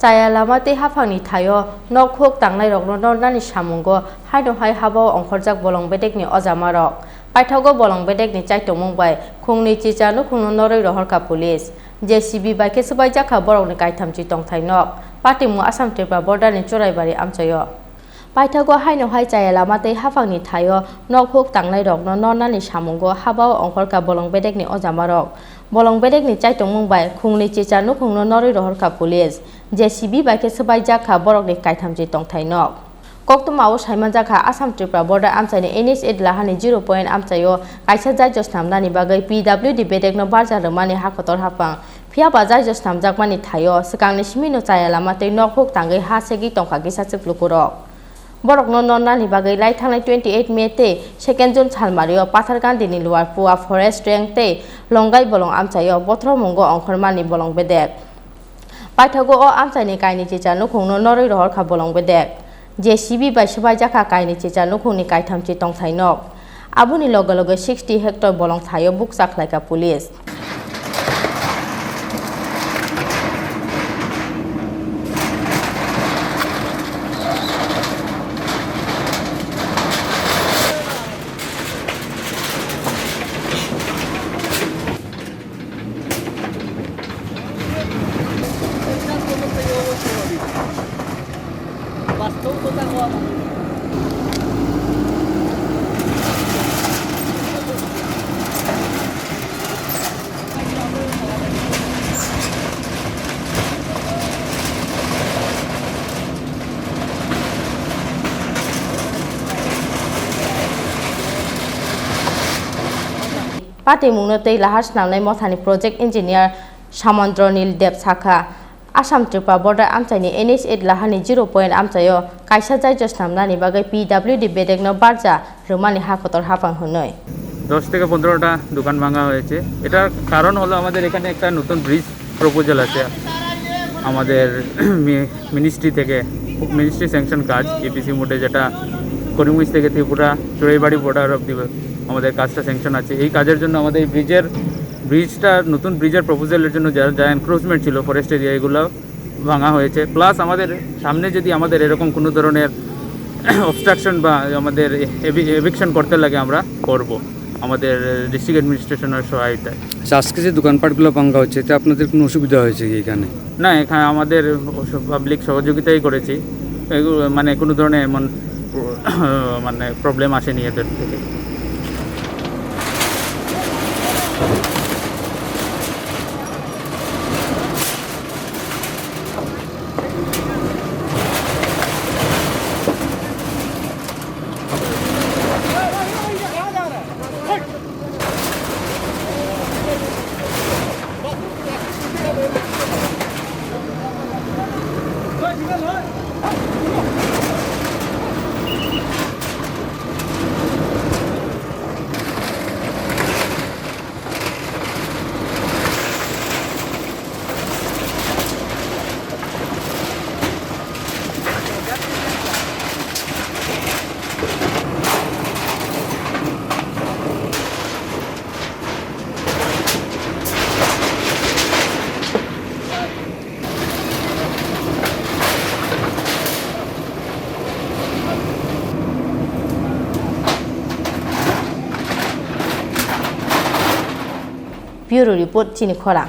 Chaya lama te hafangni thayo nok hok tangnai rok no nani samungo haino hai habo ongkhorjak bolong bedek ni ojama rok paithago bolong bedek ni chaitongmung bai khungni chichanu khungno noroi rohorka police JCB bai kesubai jakha borok ni kaithamchi tongthai nok patimu Assam Tripura border ni choraibari amchayo paithago haino hai chaya lama te hafangni thayo nok hok tangnai rok no nani samungo habo ongkhorka bolong bedek ni ojama rok bolong bedek ni chaitongmung bai khungni chichanu khungno noroi rohorka police JCB bai kesubai jakha borok ni kaithamchi tongthai nok Koktumao Saimanjaka Assam Tripura border amchani NH8 lahani 0 point amchayo kaisa jai josnamnani bagai PWD bedek no barja romani hakotor hapang phia bazai josnamjak mani thayo sikangni simino chaya lama tei nok hok tangai ha segi tongkhagi sachiplukurok borok no nonnani bagai lai thangnai 28 May te second June salmario Pathargandi ni luar Pua forest rank te longai bolong amchayo bothro mungo ongkhormani bolong bedek paithago o amchani kaini chichanu khungno noroi rohor kha bolong bedek JCB bai sabai jakha kaini chichanu khungni kaithamchi tongthai nok abuni loge loge 60 hectare bolong thayo buksa khlaika police Pati mungno tei lahas namnai mothani project engineer Samandra Nil Deb Sakha Assam Tripura border amchaini NH8 lahani 0 point amchayo kaisa jai josnamnani bagai PWD bedek no barja romani hakotor hapang hunoi 10 থেকে 15টা দোকান ভাঙা হয়েছে এটার কারণ হলো আমাদের এখানে একটা নতুন ব্রিজ প্রপোজাল আছে আমাদের মিনিস্ট্রি থেকে মিনিস্ট্রি স্যাংশন কাজ এপিসি মোডে যেটা করিমগঞ্জ থেকে ত্রিপুরা চড়াইবাড়ি বর্ডার অফ দি আমাদের কাজটা স্যাংশন আছে এই কাজের জন্য আমাদের এই ব্রিজটা নতুন ব্রিজের প্রপোজালের জন্য যা এনক্রোচমেন্ট ছিল ফরেস্ট এরিয়া এগুলো ভাঙা হয়েছে প্লাস আমাদের সামনে যদি আমাদের এরকম কোনো ধরনের অবস্ট্রাকশন বা আমাদের এভিকশন করতে লাগে আমরা করব আমাদের ডিস্ট্রিক্ট অ্যাডমিনিস্ট্রেশনের সহায়তায় আজকে যে দোকানপাটগুলো ভাঙা হচ্ছে এতে আপনাদের কোনো অসুবিধা হয়েছে কি এখানে না এখানে আমাদের পাবলিক সহযোগিতাই করেছি মানে কোনো ধরনের এমন মানে প্রবলেম আসেনি এদের থেকে Bureau Report Chini Khora